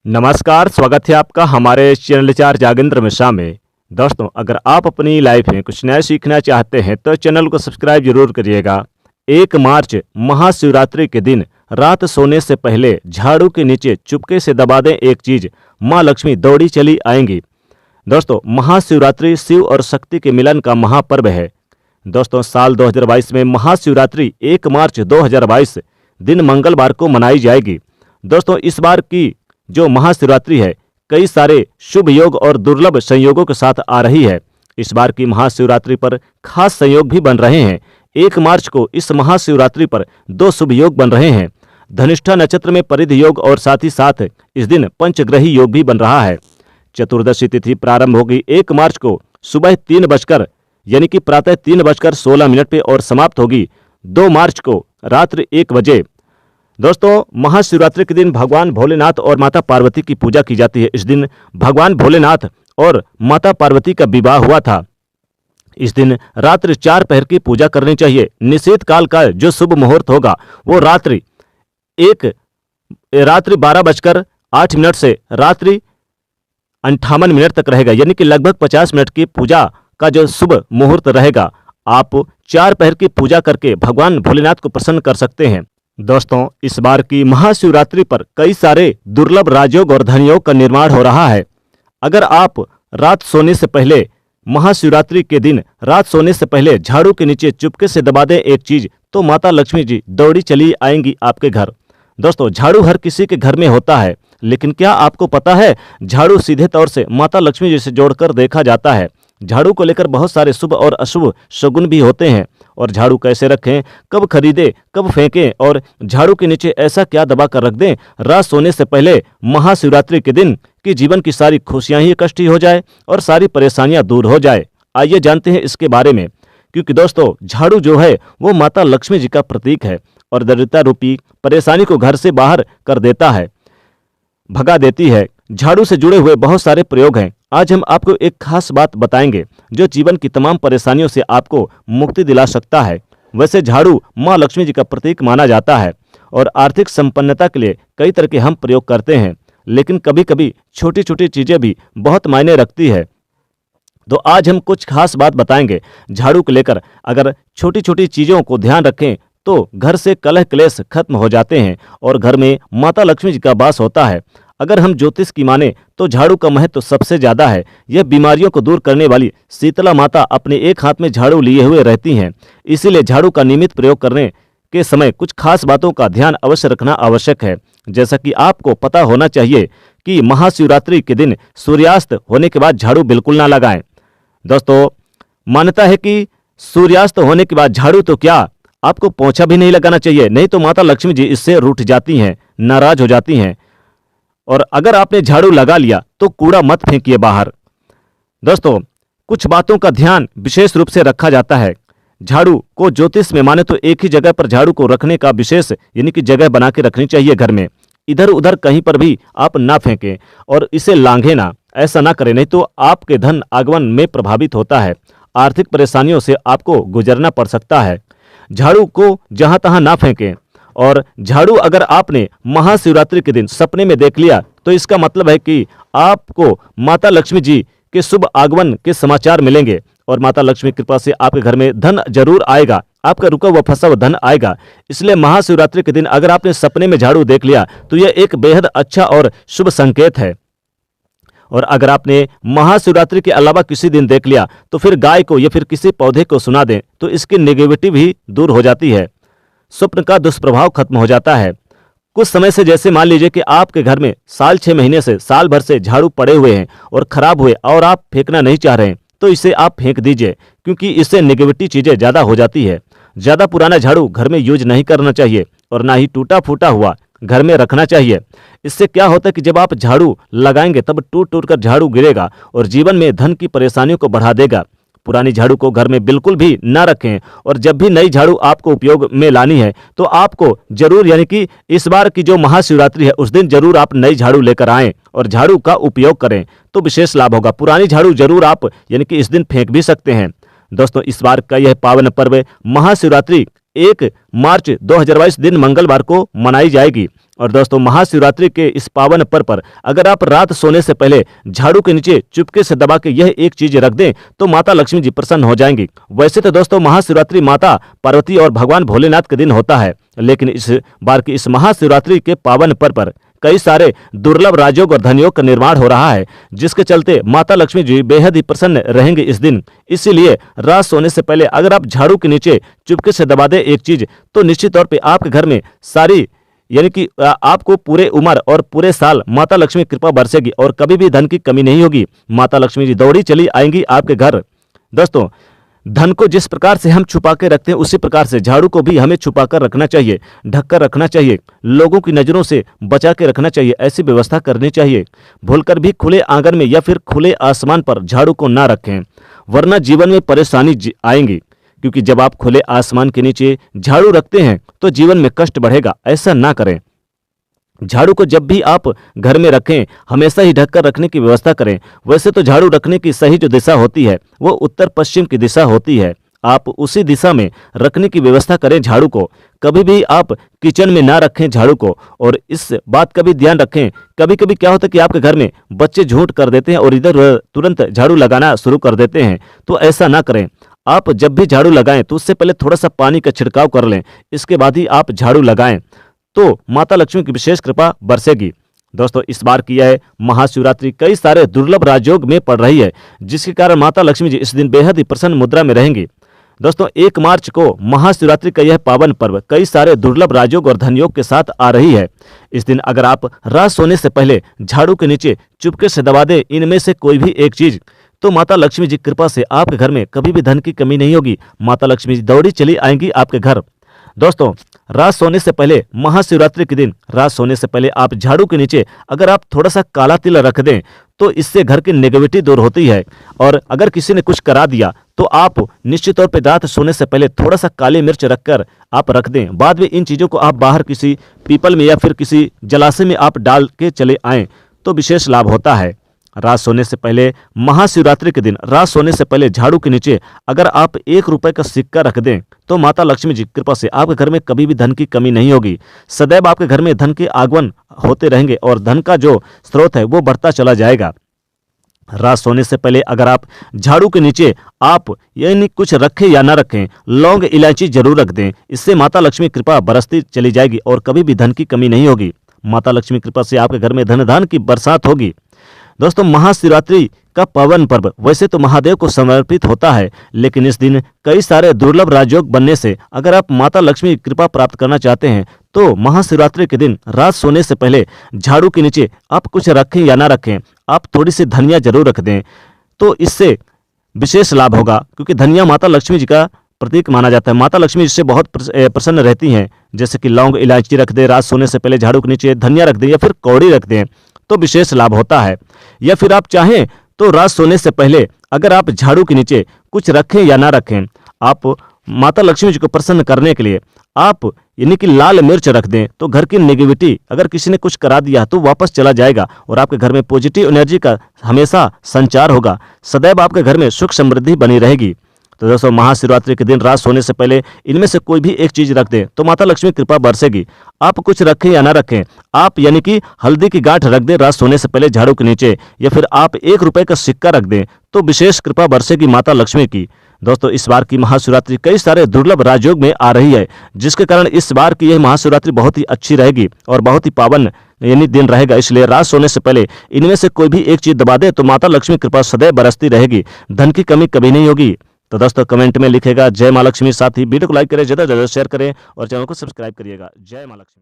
नमस्कार, स्वागत है आपका हमारे चैनल 4 जागेंद्र मिश्रा में। दोस्तों, अगर आप अपनी लाइफ में कुछ नया सीखना चाहते हैं तो चैनल को सब्सक्राइब जरूर करिएगा। 1 मार्च महाशिवरात्रि के दिन रात सोने से पहले झाड़ू के नीचे चुपके से दबा दें एक चीज, माँ लक्ष्मी दौड़ी चली आएंगी। दोस्तों, महाशिवरात्रि शिव और शक्ति के मिलन का महापर्व है। दोस्तों, साल 2022 में महाशिवरात्रि 1 मार्च 2022 दिन मंगलवार को मनाई जाएगी। दोस्तों, इस बार की जो महाशिवरात्रि है कई सारे शुभ योग और दुर्लभ संयोगों के साथ आ रही है। इस बार की महाशिवरात्रि पर खास संयोग भी बन रहे हैं। 1 मार्च को इस महाशिवरात्रि पर 2 शुभ योग बन रहे हैं। धनिष्ठा नक्षत्र में परिध योग और साथ ही साथ इस दिन पंचग्रही योग भी बन रहा है। चतुर्दशी तिथि प्रारंभ होगी 1 मार्च को सुबह 3 बजकर यानी कि प्रातः 3:16 पे और समाप्त होगी 2 मार्च को रात्रि 1 बजे। दोस्तों, महाशिवरात्रि के दिन भगवान भोलेनाथ और माता पार्वती की पूजा की जाती है। इस दिन भगवान भोलेनाथ और माता पार्वती का विवाह हुआ था। इस दिन रात्रि 4 पहर की पूजा करनी चाहिए। निषेध काल का जो शुभ मुहूर्त होगा वो रात्रि 12:08 से रात्रि 58 तक रहेगा, यानी कि लगभग 50 मिनट की पूजा का जो शुभ मुहूर्त रहेगा। आप 4 पहर की पूजा करके भगवान भोलेनाथ को प्रसन्न कर सकते हैं। दोस्तों, इस बार की महाशिवरात्रि पर कई सारे दुर्लभ राजयोग और धनयोग का निर्माण हो रहा है। अगर आप रात सोने से पहले महाशिवरात्रि के दिन रात सोने से पहले झाड़ू के नीचे चुपके से दबा दें एक चीज, तो माता लक्ष्मी जी दौड़ी चली आएंगी आपके घर। दोस्तों, झाड़ू हर किसी के घर में होता है, लेकिन क्या आपको पता है झाड़ू सीधे तौर से माता लक्ष्मी जी से जोड़कर देखा जाता है। झाड़ू को लेकर बहुत सारे शुभ और अशुभ शगुन भी होते हैं। और झाड़ू कैसे रखें, कब खरीदें, कब फेंकें और झाड़ू के नीचे ऐसा क्या दबा कर रख दें रात सोने से पहले महाशिवरात्रि के दिन कि जीवन की सारी खुशियां ही इकट्ठी हो जाए और सारी परेशानियां दूर हो जाए। आइए जानते हैं इसके बारे में। क्योंकि दोस्तों, झाड़ू जो है वो माता लक्ष्मी जी का प्रतीक है और दरिद्रता रूपी परेशानी को घर से बाहर कर देता है, भगा देती है। झाड़ू से जुड़े हुए बहुत सारे प्रयोग हैं। आज हम आपको एक खास बात बताएंगे जो जीवन की तमाम परेशानियों से आपको मुक्ति दिला सकता है। वैसे झाड़ू माँ लक्ष्मी जी का प्रतीक माना जाता है और आर्थिक संपन्नता के लिए कई तरह के हम प्रयोग करते हैं, लेकिन कभी कभी छोटी छोटी चीजें भी बहुत मायने रखती है। तो आज हम कुछ खास बात बताएंगे झाड़ू को लेकर। अगर छोटी छोटी चीजों को ध्यान रखें तो घर से कलह क्लेश खत्म हो जाते हैं और घर में माता लक्ष्मी जी का वास होता है। अगर हम ज्योतिष की माने तो झाड़ू का महत्व सबसे ज्यादा है। यह बीमारियों को दूर करने वाली शीतला माता अपने एक हाथ में झाड़ू लिए हुए रहती हैं। इसीलिए झाड़ू का नियमित प्रयोग करने के समय कुछ खास बातों का ध्यान अवश्य रखना आवश्यक है। जैसा कि आपको पता होना चाहिए कि महाशिवरात्रि के दिन सूर्यास्त होने के बाद झाड़ू बिल्कुल ना लगाएं। दोस्तों, मान्यता है कि सूर्यास्त होने के बाद झाड़ू तो क्या, आपको पोंछा भी नहीं लगाना चाहिए, नहीं तो माता लक्ष्मी जी इससे रूठ जाती हैं, नाराज हो जाती हैं। और अगर आपने झाड़ू लगा लिया तो कूड़ा मत फेंकिए बाहर। दोस्तों, कुछ बातों का ध्यान विशेष रूप से रखा जाता है। झाड़ू को ज्योतिष में माने तो एक ही जगह पर झाड़ू को रखने का विशेष यानी कि जगह बना के रखनी चाहिए घर में। इधर उधर कहीं पर भी आप ना फेंकें और इसे लांघे ना, ऐसा ना करें, नहीं तो आपके धन आगमन में प्रभावित होता है। आर्थिक परेशानियों से आपको गुजरना पड़ सकता है। झाड़ू को जहां तहां ना फेंकें। और झाड़ू अगर आपने महाशिवरात्रि के दिन सपने में देख लिया तो इसका मतलब है कि आपको माता लक्ष्मी जी के शुभ आगमन के समाचार मिलेंगे और माता लक्ष्मी कृपा से आपके घर में धन जरूर आएगा, आपका रुका हुआ फंसा हुआ धन आएगा। इसलिए महाशिवरात्रि के दिन अगर आपने सपने में झाड़ू देख लिया तो यह एक बेहद अच्छा और शुभ संकेत है। और अगर आपने महाशिवरात्रि के अलावा किसी दिन देख लिया तो फिर गाय को या फिर किसी पौधे को सुना दें तो इसकी नेगेटिविटी भी दूर हो जाती है, स्वप्न का दुष्प्रभाव खत्म हो जाता है। कुछ समय से जैसे मान लीजिए कि आपके घर में साल 6 महीने से साल भर से झाड़ू पड़े हुए हैं और खराब हुए और आप फेंकना नहीं चाह रहे हैं तो इसे आप फेंक दीजिए, क्योंकि इससे नेगेटिविटी चीजें ज्यादा हो जाती है। ज्यादा पुराना झाड़ू घर में यूज नहीं करना चाहिए और ना ही टूटा फूटा हुआ घर में रखना चाहिए। इससे क्या होता है कि जब आप झाड़ू लगाएंगे तब टूट टूट कर झाड़ू गिरेगा और जीवन में धन की परेशानियों को बढ़ा देगा। पुरानी झाड़ू को घर में बिल्कुल भी ना रखें और जब भी नई झाड़ू आपको उपयोग में लानी है तो आपको जरूर यानी कि इस बार की जो महाशिवरात्रि है उस दिन जरूर आप नई झाड़ू लेकर आएं और झाड़ू का उपयोग करें तो विशेष लाभ होगा। पुरानी झाड़ू जरूर आप यानी कि इस दिन फेंक भी सकते हैं। दोस्तों, इस बार का यह पावन पर्व महाशिवरात्रि 1 मार्च 2022 दिन मंगलवार को मनाई जाएगी और दोस्तों महाशिवरात्रि के इस पावन पर्व पर अगर आप रात सोने से पहले झाड़ू के नीचे चुपके से दबा के यह एक चीज रख दें तो माता लक्ष्मी जी प्रसन्न हो जाएंगी। वैसे तो दोस्तों महाशिवरात्रि माता पार्वती और भगवान भोलेनाथ के दिन होता है, लेकिन इस बार की इस महाशिवरात्रि के पावन पर्व पर कई सारे दुर्लभ राजयोग और धनयोग का निर्माण हो रहा है, जिसके चलते माता लक्ष्मी जी बेहद ही प्रसन्न रहेंगे इस दिन। इसीलिए रात सोने से पहले अगर आप झाड़ू के नीचे चुपके से दबा दें एक चीज तो निश्चित तौर पे आपके घर में सारी यानी कि आपको पूरे उम्र और पूरे साल माता लक्ष्मी कृपा बरसेगी और कभी भी धन की कमी नहीं होगी। माता लक्ष्मी जी दौड़ी चली आएंगी आपके घर। दोस्तों धन को जिस प्रकार से हम छुपा के रखते हैं उसी प्रकार से झाड़ू को भी हमें छुपा कर रखना चाहिए, ढक कर रखना चाहिए, लोगों की नजरों से बचा के रखना चाहिए। ऐसी व्यवस्था करनी चाहिए। भूलकर भी खुले आंगन में या फिर खुले आसमान पर झाड़ू को ना रखें, वरना जीवन में परेशानी आएंगी। क्योंकि जब आप खुले आसमान के नीचे झाड़ू रखते हैं तो जीवन में कष्ट बढ़ेगा। ऐसा ना करें। झाड़ू को जब भी आप घर में रखें हमेशा ही ढककर रखने की व्यवस्था करें। वैसे तो झाड़ू रखने की सही जो दिशा होती है वो उत्तर पश्चिम की दिशा होती है। आप उसी दिशा में रखने की व्यवस्था करें झाड़ू को। कभी भी आप किचन में ना रखें झाड़ू को। और इस बात का भी ध्यान रखें, कभी कभी क्या होता है कि आपके घर में बच्चे झूठ कर देते हैं और इधर तुरंत झाड़ू लगाना शुरू कर देते हैं, तो ऐसा ना करें। आप जब भी झाड़ू लगाएं तो उससे पहले थोड़ा सा पानी का छिड़काव कर लें, इसके बाद ही आप झाड़ू लगाएं तो माता लक्ष्मी की विशेष कृपा बरसेगी। दोस्तों इस बार की यह महाशिवरात्रि कई सारे दुर्लभ राजयोग में पड़ रही है, जिसके कारण माता लक्ष्मी जी इस दिन बेहद ही प्रसन्न मुद्रा में रहेंगी। दोस्तों 1 मार्च को महाशिवरात्रि का यह पावन पर्व कई सारे दुर्लभ राजयोग और धनयोग के साथ आ रही है। इस दिन अगर आप रात सोने से पहले झाड़ू के नीचे चुपके से दबा दें इनमें से कोई भी एक चीज तो माता लक्ष्मी जी कृपा से आपके घर में कभी भी धन की कमी नहीं होगी। माता लक्ष्मी जी दौड़ी चली आएंगी आपके घर। दोस्तों रात सोने से पहले महाशिवरात्रि के दिन रात सोने से पहले आप झाड़ू के नीचे अगर आप थोड़ा सा काला तिल रख दें तो इससे घर की नेगेटिविटी दूर होती है। और अगर किसी ने कुछ करा दिया तो आप निश्चित तौर पे रात सोने से पहले थोड़ा सा काली मिर्च रखकर आप रख दें। बाद में इन चीज़ों को आप बाहर किसी पीपल में या फिर किसी जलाशय में आप डाल के चले आएँ तो विशेष लाभ होता है। रात सोने से पहले महाशिवरात्रि के दिन रात सोने से पहले झाड़ू के नीचे अगर आप 1 रुपए का सिक्का रख दें तो माता लक्ष्मी जी कृपा से आपके घर में कभी भी धन की कमी नहीं होगी। सदैव आपके घर में धन के आगमन होते रहेंगे और धन का जो स्रोत है वो बढ़ता चला जाएगा। रात सोने से पहले अगर आप झाड़ू के नीचे आप यानी कुछ रखें या ना रखें, लौंग इलायची जरूर रख दें। इससे माता लक्ष्मी कृपा बरसती चली जाएगी और कभी भी धन की कमी नहीं होगी। माता लक्ष्मी कृपा से आपके घर में धन धान की बरसात होगी। दोस्तों महाशिवरात्रि का पावन पर्व वैसे तो महादेव को समर्पित होता है, लेकिन इस दिन कई सारे दुर्लभ राजयोग बनने से अगर आप माता लक्ष्मी की कृपा प्राप्त करना चाहते हैं तो महाशिवरात्रि के दिन रात सोने से पहले झाड़ू के नीचे आप कुछ रखें या ना रखें, आप थोड़ी सी धनिया जरूर रख दें तो इससे विशेष लाभ होगा। क्योंकि धनिया माता लक्ष्मी जी का प्रतीक माना जाता है। माता लक्ष्मी इससे बहुत प्रसन्न रहती हैं। जैसे कि लौंग इलायची रख दें रात सोने से पहले झाड़ू के नीचे, धनिया रख दें या फिर कौड़ी रख दें तो विशेष लाभ होता है। या फिर आप चाहें तो रात सोने से पहले अगर आप झाड़ू के नीचे कुछ रखें या ना रखें, आप माता लक्ष्मी जी को प्रसन्न करने के लिए आप यानी कि लाल मिर्च रख दें तो घर की नेगेटिविटी अगर किसी ने कुछ करा दिया तो वापस चला जाएगा और आपके घर में पॉजिटिव एनर्जी का हमेशा संचार होगा। सदैव आपके घर में सुख समृद्धि बनी रहेगी। तो दोस्तों महाशिवरात्रि के दिन रात सोने से पहले इनमें से कोई भी एक चीज रख दें तो माता लक्ष्मी कृपा बरसेगी। आप कुछ रखें या ना रखें, आप यानी कि हल्दी की गांठ रख दें रात सोने से पहले झाड़ू के नीचे या फिर आप 1 रुपए का सिक्का रख दें तो विशेष कृपा बरसेगी माता लक्ष्मी की। दोस्तों इस बार की महाशिवरात्रि कई सारे दुर्लभ राजयोग में आ रही है, जिसके कारण इस बार की यह महाशिवरात्रि बहुत ही अच्छी रहेगी और बहुत ही पावन यानी दिन रहेगा। इसलिए रात सोने से पहले इनमें से कोई भी एक चीज दबा दे तो माता लक्ष्मी कृपा सदैव बरसती रहेगी, धन की कमी कभी नहीं होगी। तो दोस्तों कमेंट में लिखेगा जय मां लक्ष्मी। साथ ही वीडियो को लाइक करें, ज़्यादा से ज़्यादा शेयर करें और चैनल को सब्सक्राइब करिएगा। जय मां लक्ष्मी।